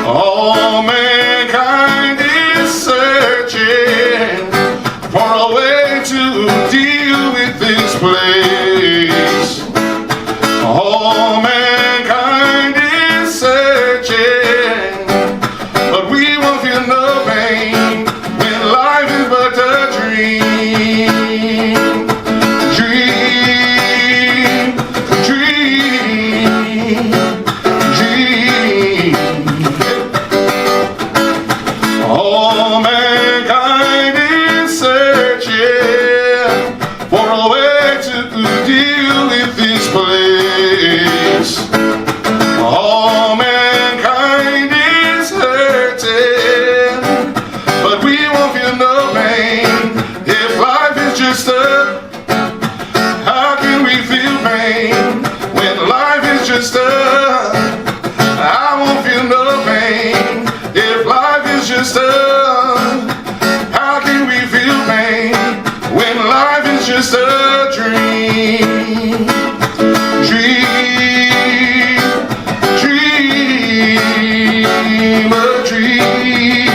All mankind is searching for a way to deal with this place. All mankind is searching, but we won't feel no pain when life is but a dream. All mankind is searching for a way to deal with this place. All mankind is hurting, but we won't feel no pain if life is just a. How can we feel pain when life is just a. I won't feel no pain if life is just a. How can we feel pain when life is just a dream? Dream, dream, a dream.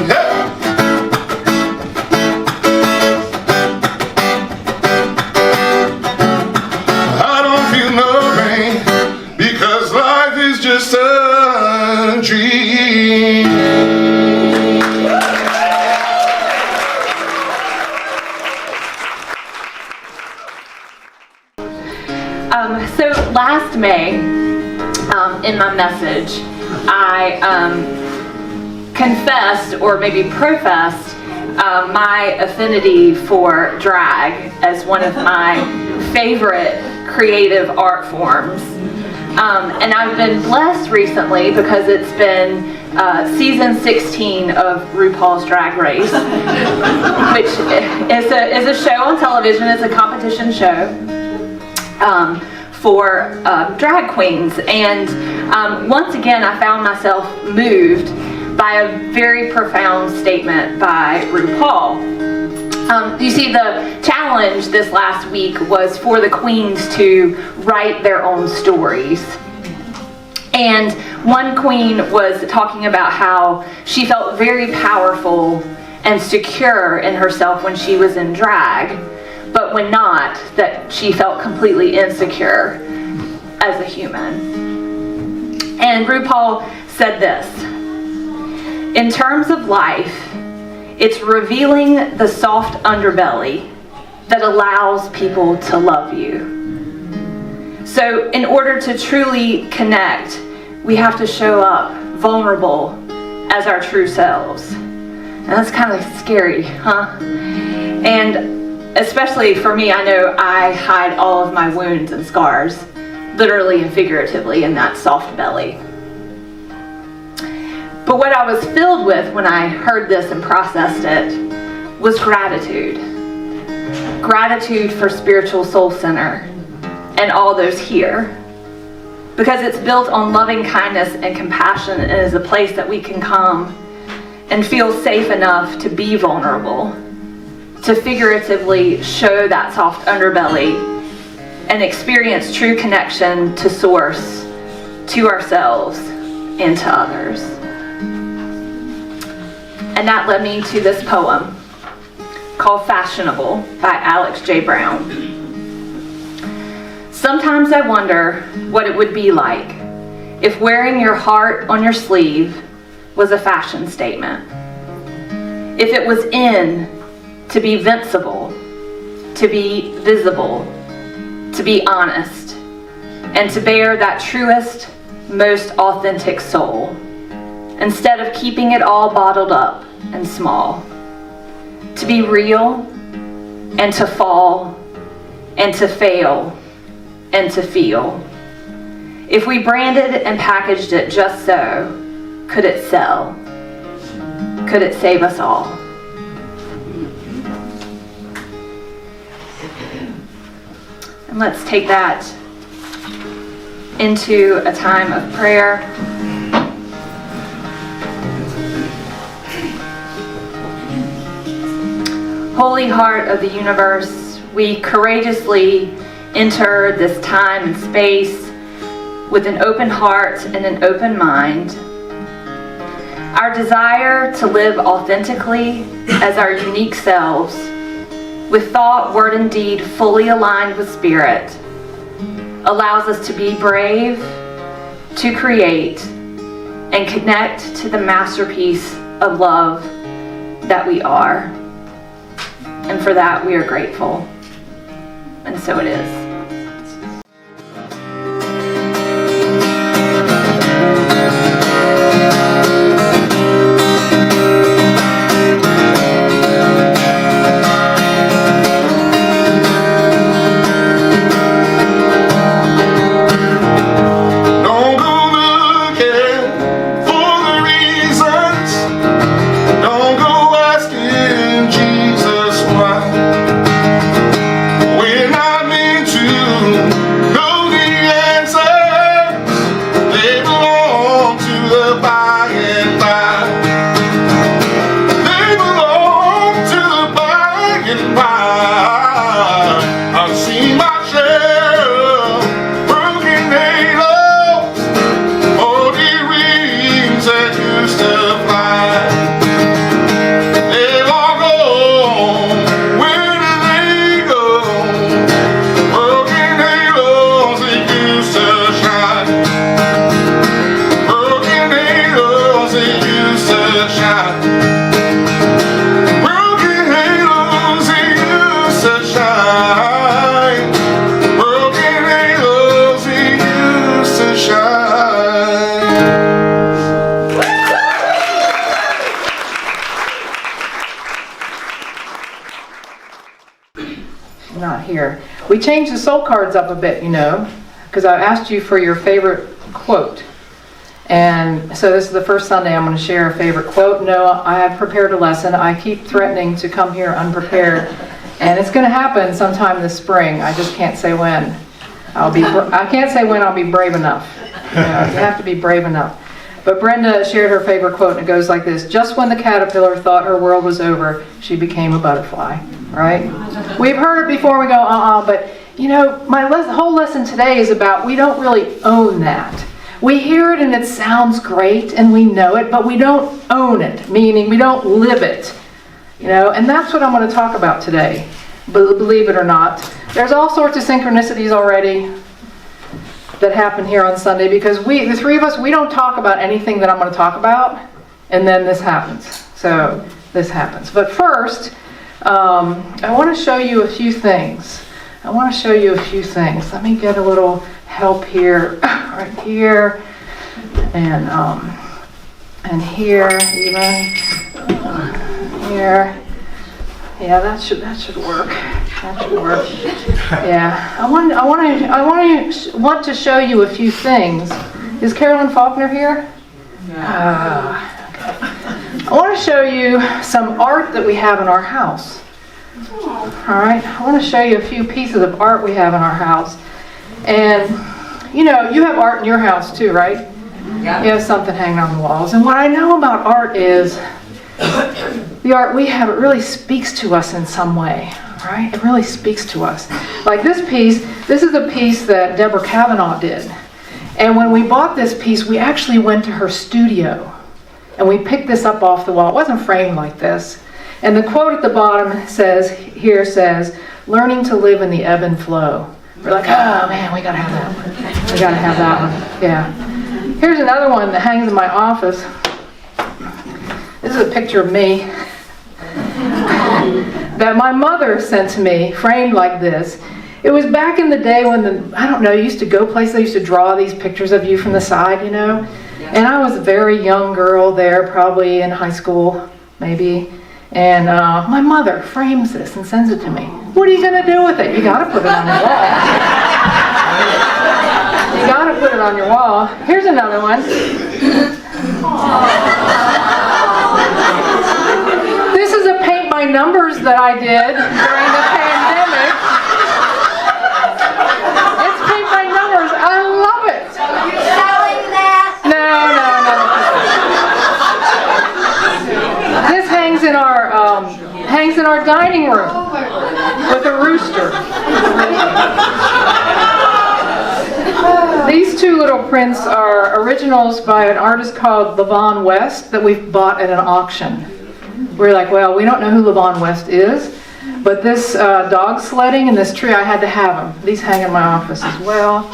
Hey! I don't feel no pain because life is just a dream. So last May, in my message, I confessed, or maybe professed, my affinity for drag as one of my favorite creative art forms. And I've been blessed recently because it's been season 16 of RuPaul's Drag Race, which is a show on television. It's a competition show for drag queens. And once again, I found myself moved by a very profound statement by RuPaul. You see, the challenge this last week was for the queens to write their own stories. And one queen was talking about how she felt very powerful and secure in herself when she was in drag, but when not, that she felt completely insecure as a human. And RuPaul said this: in terms of life, it's revealing the soft underbelly that allows people to love you. So in order to truly connect, we have to show up vulnerable as our true selves. And that's kind of scary, huh? And especially for me, I know I hide all of my wounds and scars, literally and figuratively, in that soft belly. But what I was filled with when I heard this and processed it was gratitude. Gratitude for Spiritual Soul Center and all those here. Because it's built on loving kindness and compassion, and is a place that we can come and feel safe enough to be vulnerable, to figuratively show that soft underbelly and experience true connection to Source, to ourselves, and to others. And that led me to this poem called Fashionable by Alex J. Brown. Sometimes I wonder what it would be like if wearing your heart on your sleeve was a fashion statement. If it was in to be vincible, to be visible, to be honest, and to bear that truest, most authentic soul, instead of keeping it all bottled up and small. To be real, and to fall, and to fail, and to feel. If we branded and packaged it just so, could it sell? Could it save us all? And let's take that into a time of prayer. Holy Heart of the universe, we courageously enter this time and space with an open heart and an open mind, Our desire to live authentically as our unique selves, with thought, word, and deed fully aligned with Spirit, allows us to be brave, to create, and connect to the masterpiece of love that we are. And for that, we are grateful. And so it is. Not here. We changed the soul cards up a bit, because I asked you for your favorite quote. And so this is the first Sunday I'm going to share a favorite quote. No, I have prepared a lesson. I keep threatening to come here unprepared. And it's going to happen sometime this spring. I just can't say when. I can't say when I'll be brave enough. You have to be brave enough. But Brenda shared her favorite quote, and it goes like this: just when the caterpillar thought her world was over, she became a butterfly. Right? We've heard it before, we go, but my whole lesson today is about we don't really own that. We hear it and it sounds great and we know it, but we don't own it, meaning we don't live it. And that's what I'm going to talk about today, believe it or not. There's all sorts of synchronicities already that happen here on Sunday, because the three of us, we don't talk about anything that I'm going to talk about, and then this happens. So this happens. But first, I want to show you a few things. Let me get a little help here, right here, and here even, here. Yeah, that should work. Yeah, I want to show you a few things. Is Carolyn Faulkner here? Okay. I want to show you some art that we have in our house. All right, I want to show you a few pieces of art we have in our house. And you have art in your house too, right? Yeah. You have something hanging on the walls. And what I know about art is the art we have, it really speaks to us in some way, right? It really speaks to us. Like this piece, this is a piece that Deborah Kavanaugh did. And when we bought this piece, we actually went to her studio and we picked this up off the wall. It wasn't framed like this. And the quote at the bottom says, learning to live in the ebb and flow. We're like, oh man, we gotta have that one. Yeah. Here's another one that hangs in my office. This is a picture of me that my mother sent to me, framed like this. It was back in the day when you used to go places, they used to draw these pictures of you from the side, And I was a very young girl there, probably in high school, maybe. And my mother frames this and sends it to me. What are you going to do with it? You got to put it on your wall. Here's another one. This is a paint by numbers that I did during the pandemic. It's paint by numbers. I love it. Are you selling that? No. This hangs in our dining room with a rooster. These two little prints are originals by an artist called Levon West that we bought at an auction. We're like, well, we don't know who Levon West is, but this dog sledding and this tree, I had to have them. These hang in my office as well.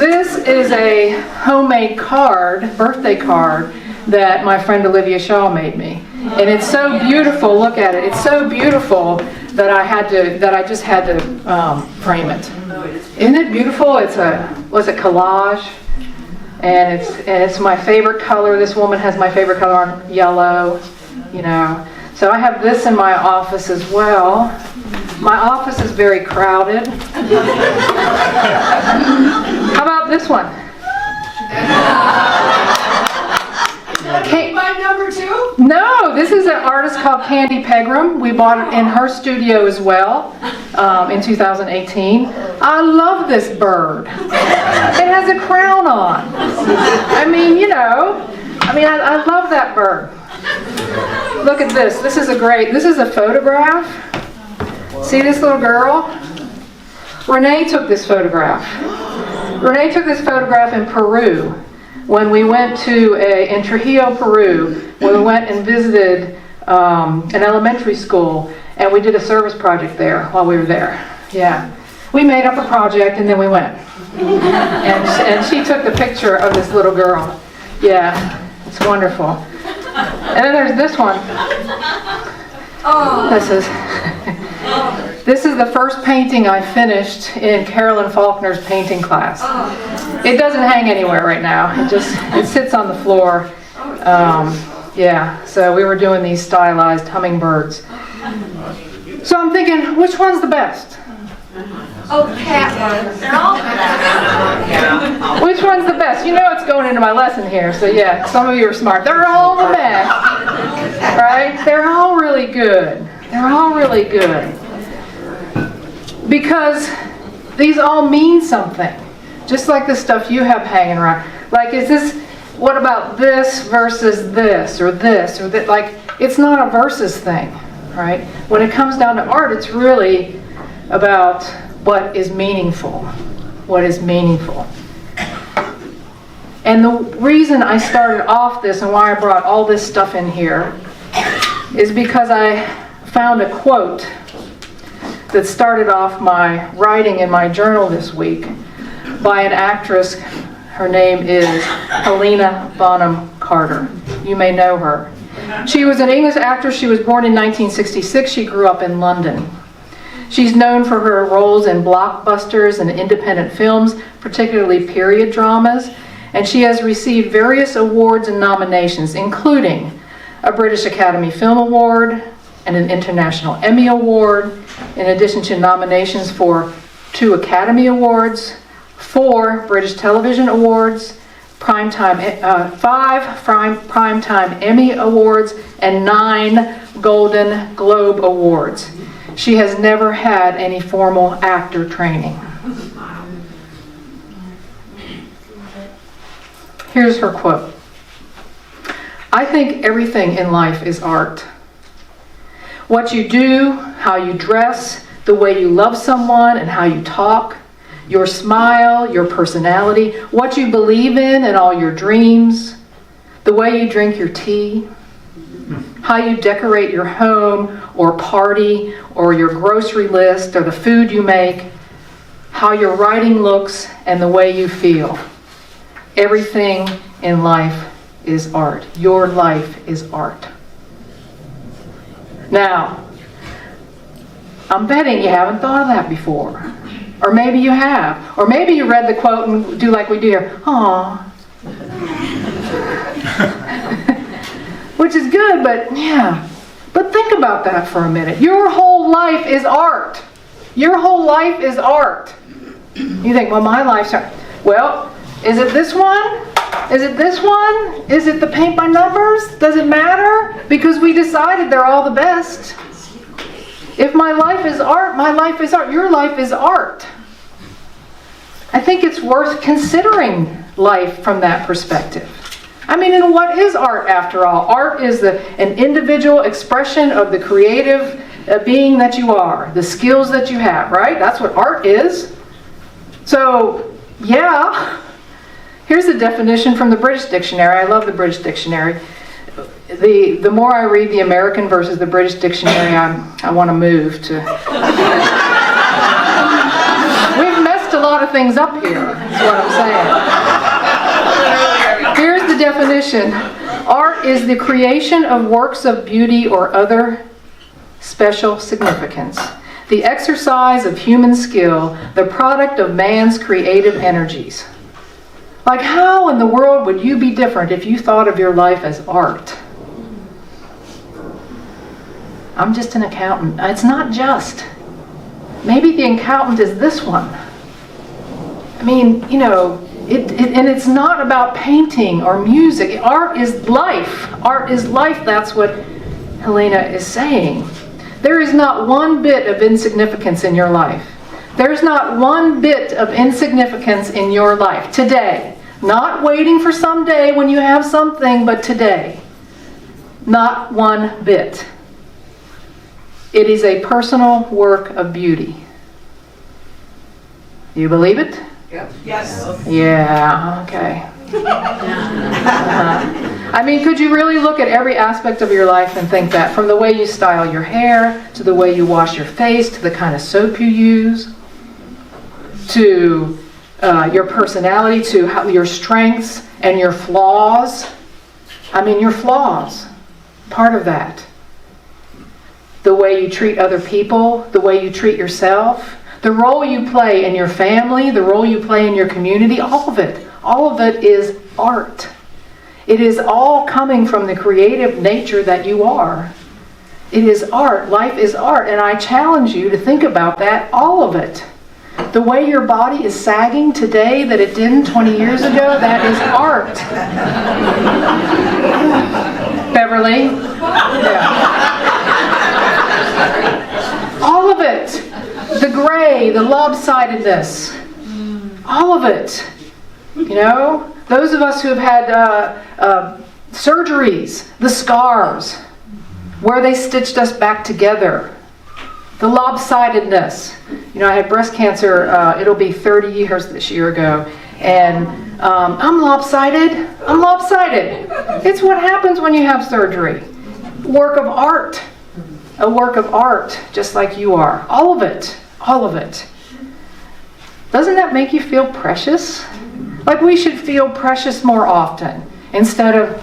This is a homemade card, birthday card, that my friend Olivia Shaw made me. And it's so beautiful, look at it. It's so beautiful that I just had to frame it. Isn't it beautiful? It's a collage? And it's my favorite color. This woman has my favorite color on yellow, you know. So I have this in my office as well. My office is very crowded. How about this one? My number 2? No, this is an artist called Candy Pegram. We bought it in her studio as well in 2018. I love this bird. It has a crown on. I mean, you know, I love that bird. Look at this. This is a photograph. See this little girl? Renee took this photograph. Renee took this photograph in Peru. When we went in Trujillo, Peru, when we went and visited an elementary school, and we did a service project there while we were there. Yeah. We made up a project and then we went. And she took the picture of this little girl. Yeah, it's wonderful. And then there's this one. This is the first painting I finished in Carolyn Faulkner's painting class. It doesn't hang anywhere right now. It sits on the floor. Yeah, so we were doing these stylized hummingbirds. So I'm thinking, which one's the best? Oh, the cat one. They're all the best. Which one's the best? You know it's going into my lesson here, so yeah, some of you are smart. They're all the best, right? They're all really good. They're all really good. Because these all mean something. Just like the stuff you have hanging around. Like, what about this versus this or this or that? Like, it's not a versus thing, right? When it comes down to art, it's really about what is meaningful. What is meaningful. And the reason I started off this and why I brought all this stuff in here is because I found a quote that started off my writing in my journal this week by an actress. Her name is Helena Bonham Carter. You may know her. She was an English actress. She was born in 1966. She grew up in London. She's known for her roles in blockbusters and independent films, particularly period dramas, and she has received various awards and nominations, including a British Academy Film Award and an International Emmy Award, in addition to nominations for 2 Academy Awards, 4 British Television Awards, 5 Primetime Emmy Awards, and 9 Golden Globe Awards. She has never had any formal actor training. Here's her quote. "I think everything in life is art. What you do, how you dress, the way you love someone and how you talk, your smile, your personality, what you believe in and all your dreams, the way you drink your tea, how you decorate your home or party or your grocery list or the food you make, how your writing looks and the way you feel. Everything in life is art. Your life is art." Now, I'm betting you haven't thought of that before. Or maybe you have. Or maybe you read the quote and do like we do here. Aww. Which is good, but yeah. But think about that for a minute. Your whole life is art. Your whole life is art. You think, well, my life's art. Well, is it this one? Is it this one? Is it the paint by numbers? Does it matter? Because we decided they're all the best. If my life is art, my life is art. Your life is art. I think it's worth considering life from that perspective. I mean, and what is art after all? Art is an individual expression of the creative being that you are, the skills that you have, right? That's what art is. So, yeah. Here's the definition from the British Dictionary. I love the British Dictionary. The more I read the American versus the British Dictionary, I want to move to... We've messed a lot of things up here, is what I'm saying. Here's the definition. Art is the creation of works of beauty or other special significance. The exercise of human skill, the product of man's creative energies. Like, how in the world would you be different if you thought of your life as art? I'm just an accountant. It's not just. Maybe the accountant is this one. I mean, you know, and it's not about painting or music. Art is life. Art is life. That's what Helena is saying. There is not one bit of insignificance in your life. There's not one bit of insignificance in your life today. Not waiting for someday when you have something, but today. Not one bit. It is a personal work of beauty. Do you believe it? Yes. Yeah, okay. I mean, could you really look at every aspect of your life and think that, from the way you style your hair, to the way you wash your face, to the kind of soap you use, to your personality, to your strengths and your flaws? I mean, your flaws, part of that. The way you treat other people, the way you treat yourself, the role you play in your family, the role you play in your community, all of it is art. It is all coming from the creative nature that you are. It is art. Life is art. And I challenge you to think about that, all of it. The way your body is sagging today that it didn't 20 years ago, that is art. Beverly? Yeah. All of it. The gray, the lopsidedness. All of it. You know? Those of us who have had surgeries, the scars, where they stitched us back together. The lopsidedness. You know, I had breast cancer, it'll be 30 years this year ago. And I'm lopsided. I'm lopsided. It's what happens when you have surgery. Work of art. A work of art, just like you are. All of it. All of it. Doesn't that make you feel precious? Like we should feel precious more often. Instead of,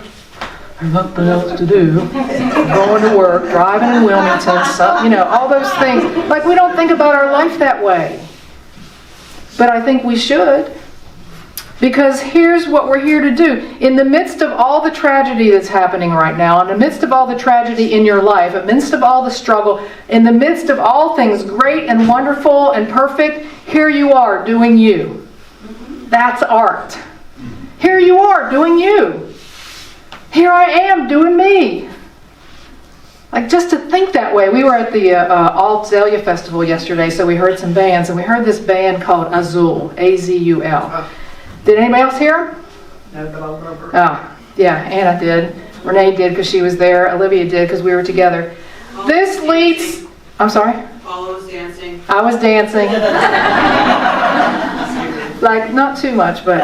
there's nothing else to do. Going to work, driving in Wilmington, you know, all those things. Like we don't think about our life that way. But I think we should. Because here's what we're here to do. In the midst of all the tragedy that's happening right now, in the midst of all the tragedy in your life, in the midst of all the struggle, in the midst of all things great and wonderful and perfect, here you are doing you. That's art. Here you are doing you. Here I am doing me. Like, just to think that way. We were at the Alt-Zelia Festival yesterday, so we heard some bands, and we heard this band called Azul, A-Z-U-L. Did anybody else hear? No, but I'll remember. Oh, yeah, Anna did. Renee did because she was there. Olivia did because we were together. This leads... I'm sorry? Paula was dancing. I was dancing. Like, not too much, but...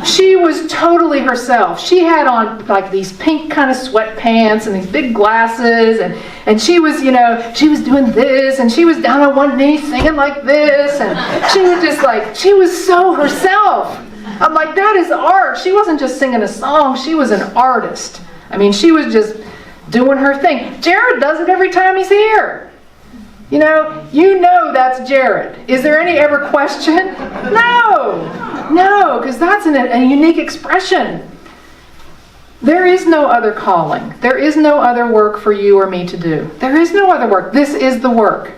she was totally herself. She had on like these pink kind of sweatpants and these big glasses, and she was, you know, she was doing this, and she was down on one knee singing like this, and she was just like, she was so herself. I'm like, that is art. She wasn't just singing a song, she was an artist. I mean, she was just doing her thing. Jared does it every time he's here. You know that's Jared. Is there any ever question? No, because that's a unique expression. There is no other calling. There is no other work for you or me to do. There is no other work. This is the work.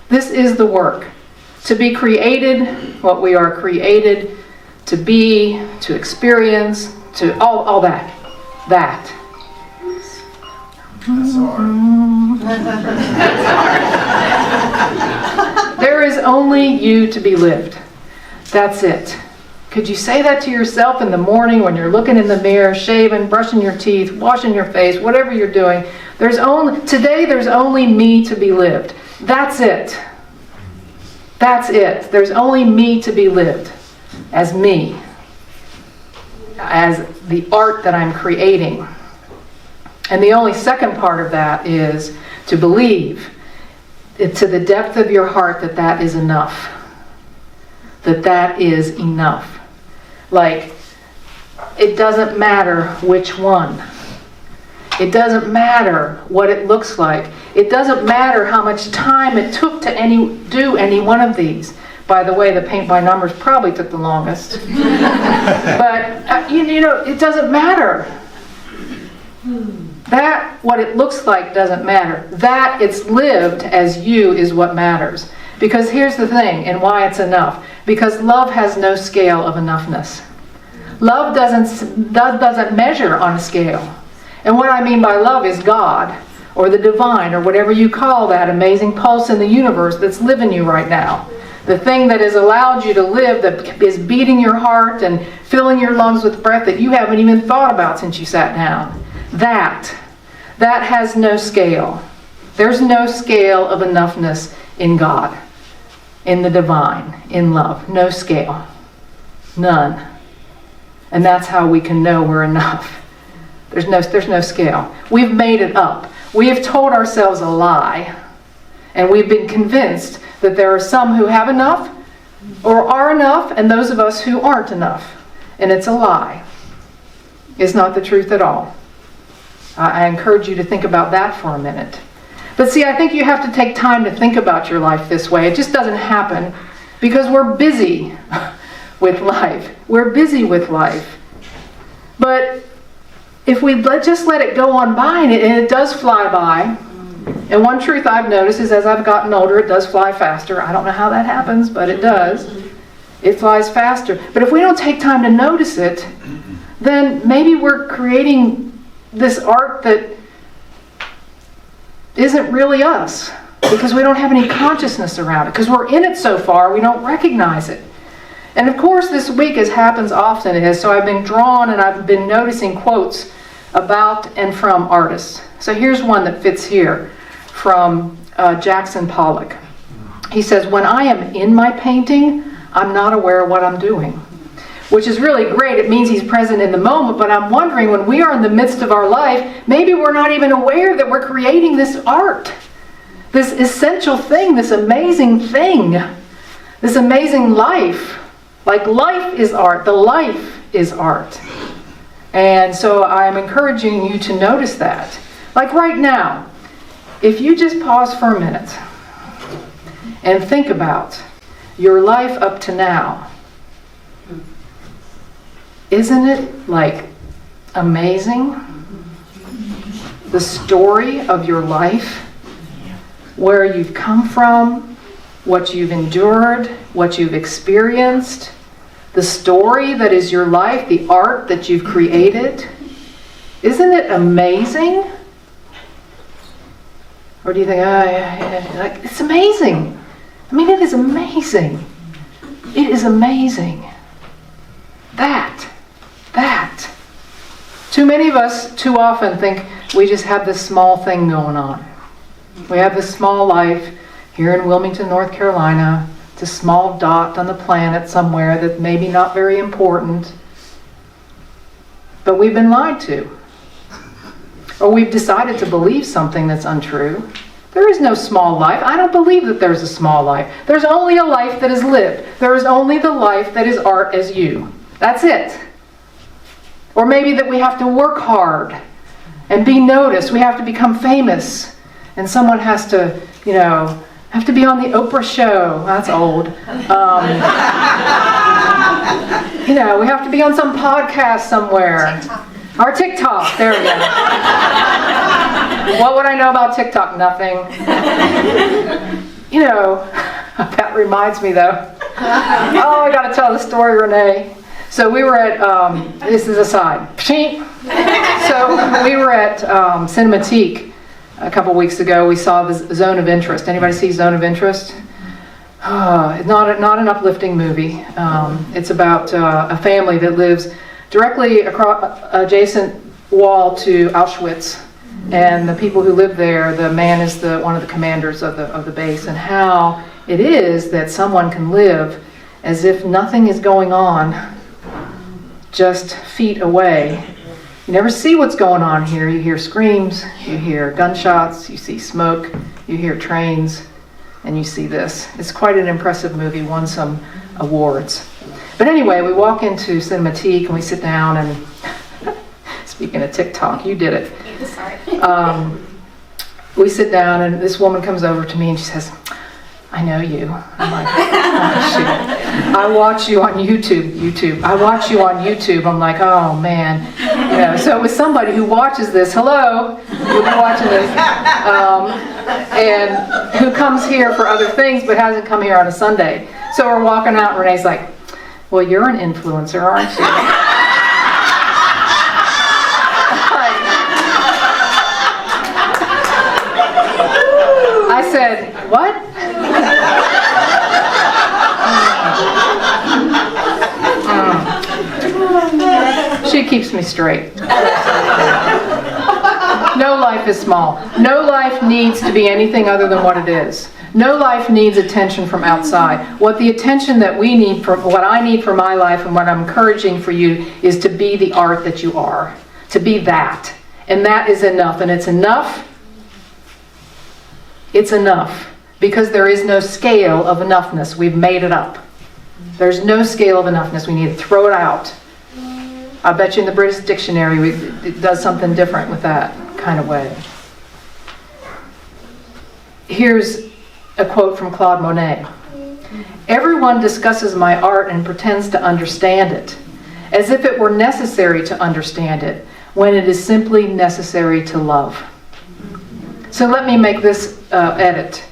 This is the work. To be created, what we are created to be, to experience, to all that. That. That's art. There is only you to be lived. That's it. Could you say that to yourself in the morning when you're looking in the mirror, shaving, brushing your teeth, washing your face, whatever you're doing? Today there's only me to be lived. That's it. That's it. There's only me to be lived as me, as the art that I'm creating. And the only second part of that is to believe to the depth of your heart that that is enough. That is enough. Like, it doesn't matter which one. It doesn't matter what it looks like. It doesn't matter how much time it took to do any one of these. By the way, the paint by numbers probably took the longest. But, you know, it doesn't matter. That, what it looks like, doesn't matter. That it's lived as you is what matters. Because here's the thing, and why it's enough. Because love has no scale of enoughness. Love doesn't measure on a scale. And what I mean by love is God, or the divine, or whatever you call that amazing pulse in the universe that's living you right now. The thing that has allowed you to live, that is beating your heart and filling your lungs with breath that you haven't even thought about since you sat down. That has no scale. There's no scale of enoughness in God, in the divine, in love. No scale. None. And that's how we can know we're enough. There's no scale. We've made it up. We have told ourselves a lie, and we've been convinced that there are some who have enough or are enough, and those of us who aren't enough. And it's a lie. It's not the truth at all. I encourage you to think about that for a minute. But see, I think you have to take time to think about your life this way. It just doesn't happen because we're busy with life. We're busy with life. But if we just let it go on by, and it does fly by, and one truth I've noticed is as I've gotten older, it does fly faster. I don't know how that happens, but it does. It flies faster. But if we don't take time to notice it, then maybe we're creating this art that isn't really us, because we don't have any consciousness around it, because we're in it so far we don't recognize it. And of course this week, as happens often, is so I've been drawn and I've been noticing quotes about and from artists. So here's one that fits here from Jackson Pollock. He says, "When I am in my painting, I'm not aware of what I'm doing." Which is really great. It means he's present in the moment, but I'm wondering, when we are in the midst of our life, maybe we're not even aware that we're creating this art, this essential thing, this amazing thing, this amazing life. Like, life is art. The life is art. And so I'm encouraging you to notice that. Like right now, if you just pause for a minute and think about your life up to now, isn't it like amazing? The story of your life, where you've come from, what you've endured, what you've experienced, the story that is your life, the art that you've created. Isn't it amazing? Or do you think, like, it's amazing? I mean, it is amazing. It is amazing. That. Too many of us, too often, think we just have this small thing going on. We have this small life here in Wilmington, North Carolina. It's a small dot on the planet somewhere that's maybe not very important. But we've been lied to. Or we've decided to believe something that's untrue. There is no small life. I don't believe that there's a small life. There's only a life that is lived. There is only the life that is art as you. That's it. Or maybe that we have to work hard and be noticed. We have to become famous. And someone has to, have to be on the Oprah show. That's old. We have to be on some podcast somewhere. Or TikTok. There we go. What would I know about TikTok? Nothing. That reminds me though. Oh, I got to tell the story, Renee. So we were at, this is a side. So we were at Cinematique a couple weeks ago. We saw the Zone of Interest. Anybody see Zone of Interest? not an uplifting movie. It's about a family that lives directly across adjacent wall to Auschwitz, and the people who live there, the man is one of the commanders of the base, and how it is that someone can live as if nothing is going on just feet away. You never see what's going on here. You hear screams, you hear gunshots, you see smoke, you hear trains, and you see this. It's quite an impressive movie, won some awards. But anyway, we walk into Cinematique and we sit down and, speaking of TikTok, you did it. Sorry. We sit down and this woman comes over to me and she says, I know you. I'm like, oh, shoot. I watch you on YouTube. I watch you on YouTube. I'm like, oh man. You know, so it was somebody who watches this. Hello, you'll be watching this. And who comes here for other things but hasn't come here on a Sunday. So we're walking out and Renee's like, well, you're an influencer, aren't you? I said, what? She keeps me straight. No life is small. No life needs to be anything other than what it is. No life needs attention from outside. What the attention that we need, what I need for my life and what I'm encouraging for you is to be the art that you are. To be that. And that is enough. And it's enough. It's enough. Because there is no scale of enoughness. We've made it up. There's no scale of enoughness. We need to throw it out. I bet you in the British Dictionary it does something different with that kind of way. Here's a quote from Claude Monet. Everyone discusses my art and pretends to understand it, as if it were necessary to understand it, when it is simply necessary to love. So let me make this edit.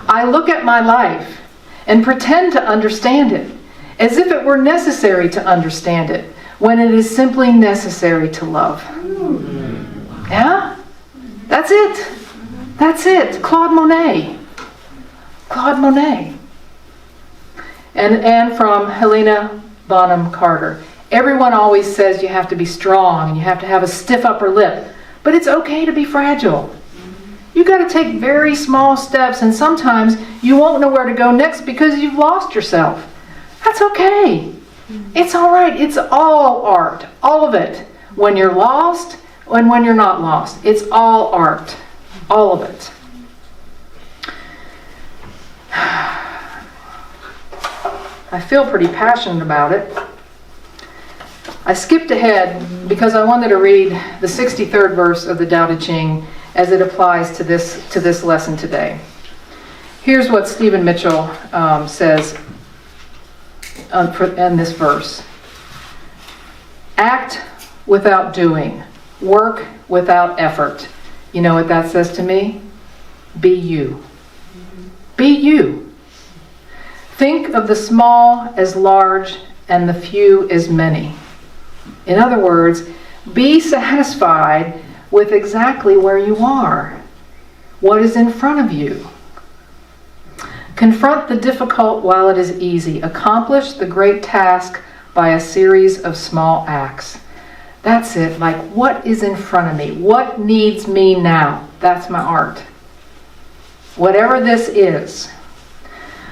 I look at my life and pretend to understand it, as if it were necessary to understand it, when it is simply necessary to love. Yeah? That's it. That's it. Claude Monet. Claude Monet. And from Helena Bonham Carter. Everyone always says you have to be strong and you have to have a stiff upper lip, but it's okay to be fragile. You got to take very small steps, and sometimes you won't know where to go next because you've lost yourself. That's okay. It's all right. It's all art. All of it. When you're lost and when you're not lost. It's all art. All of it. I feel pretty passionate about it. I skipped ahead because I wanted to read the 63rd verse of the Tao Te Ching as it applies to this lesson today. Here's what Stephen Mitchell says in this verse. Act without doing. Work without effort. You know what that says to me? Be you. Be you. Think of the small as large and the few as many. In other words, be satisfied with exactly where you are. What is in front of you? Confront the difficult while it is easy. Accomplish the great task by a series of small acts. That's it. Like, what is in front of me? What needs me now? That's my art. Whatever this is.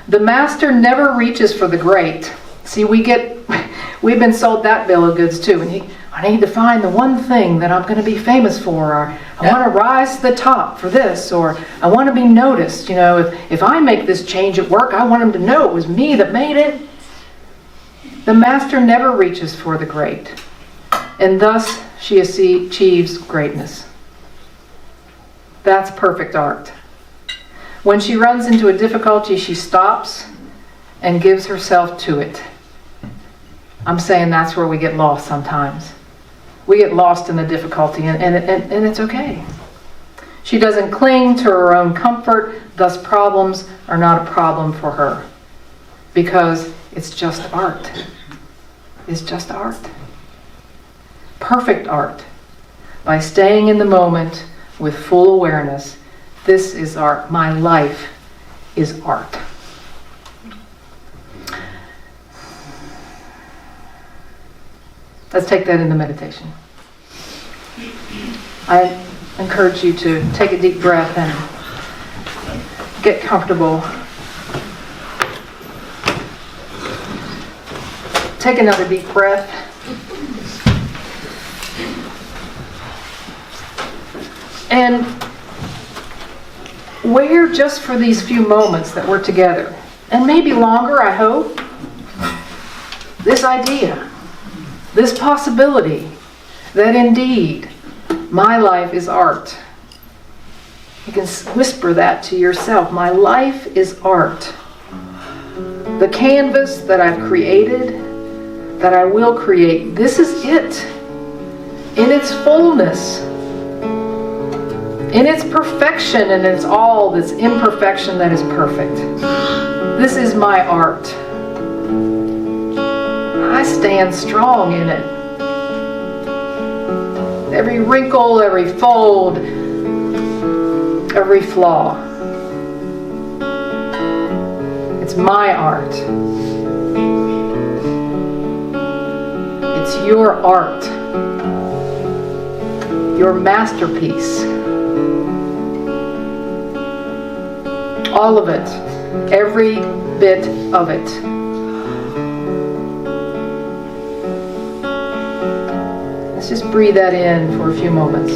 The master never reaches for the great. See, we've been sold that bill of goods too. And I need to find the one thing that I'm going to be famous for, or I want to rise to the top for this, or I want to be noticed. You know, if I make this change at work, I want them to know it was me that made it. The master never reaches for the great, and thus she achieves greatness. That's perfect art. When she runs into a difficulty, she stops and gives herself to it. I'm saying that's where we get lost sometimes. We get lost in the difficulty, and it's okay. She doesn't cling to her own comfort, thus problems are not a problem for her. Because it's just art. It's just art. Perfect art. By staying in the moment with full awareness, this is art. My life is art. Let's take that into meditation. I encourage you to take a deep breath and get comfortable. Take another deep breath. And where, just for these few moments that we're together, and maybe longer, I hope, this idea, this possibility that indeed my life is art. You can whisper that to yourself. My life is art. The canvas that I've created, that I will create, this is it. In its fullness. In its perfection, and it's all this imperfection that is perfect. This is my art. I stand strong in it. Every wrinkle, every fold, every flaw. It's my art. It's your art. Your masterpiece. All of it. Every bit of it. Let's just breathe that in for a few moments.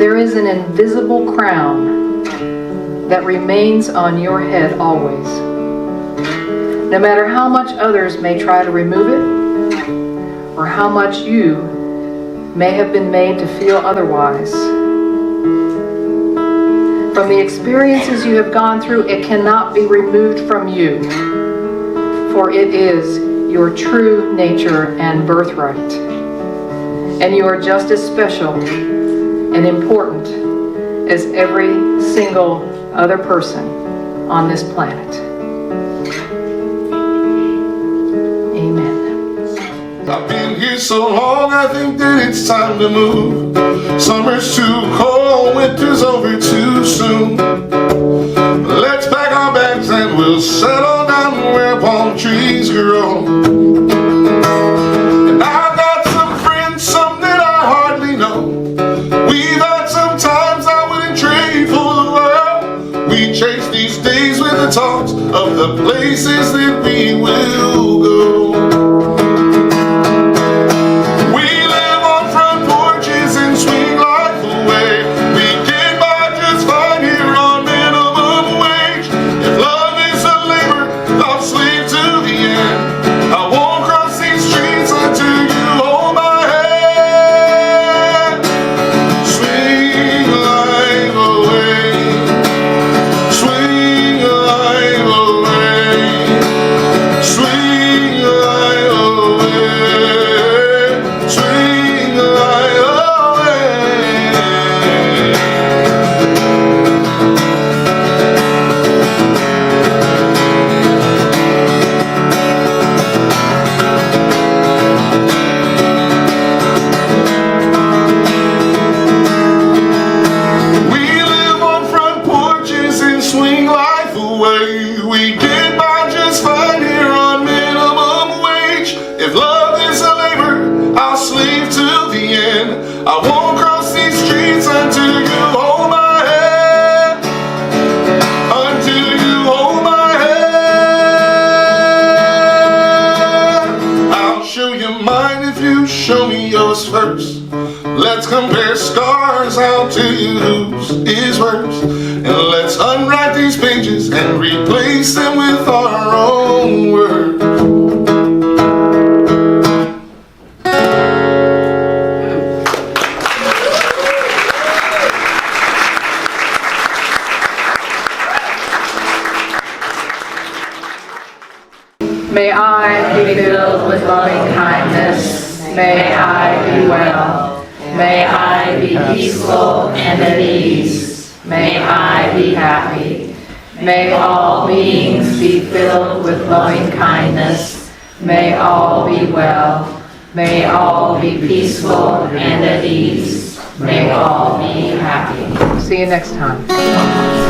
There is an invisible crown that remains on your head always. No matter how much others may try to remove it, or how much you may have been made to feel otherwise. From the experiences you have gone through, it cannot be removed from you, for it is your true nature and birthright. And you are just as special and important as every single other person on this planet. Amen. I've been here so long, I think that it's time to move. Summer's too cold, winter's over too soon. Let's pack our bags and we'll settle down where palm trees grow. And I've got some friends, some that I hardly know. We've had some times I wouldn't trade for the world. We chase these days with the talks of the places that we will go. We get by just fine here on minimum wage. If love is a labor, I'll slave till the end. I won't cross these streets until you hold my hand. Until you hold my hand. I'll show you mine if you show me yours first. Let's compare scars, I'll tell you whose is worse. And let's unwrite these pages and replace them with our own words. May I be filled with loving kindness. May I be well. May I be peaceful and at ease. May I be happy. May all beings be filled with loving kindness. May all be well. May all be peaceful and at ease. May all be happy. See you next time.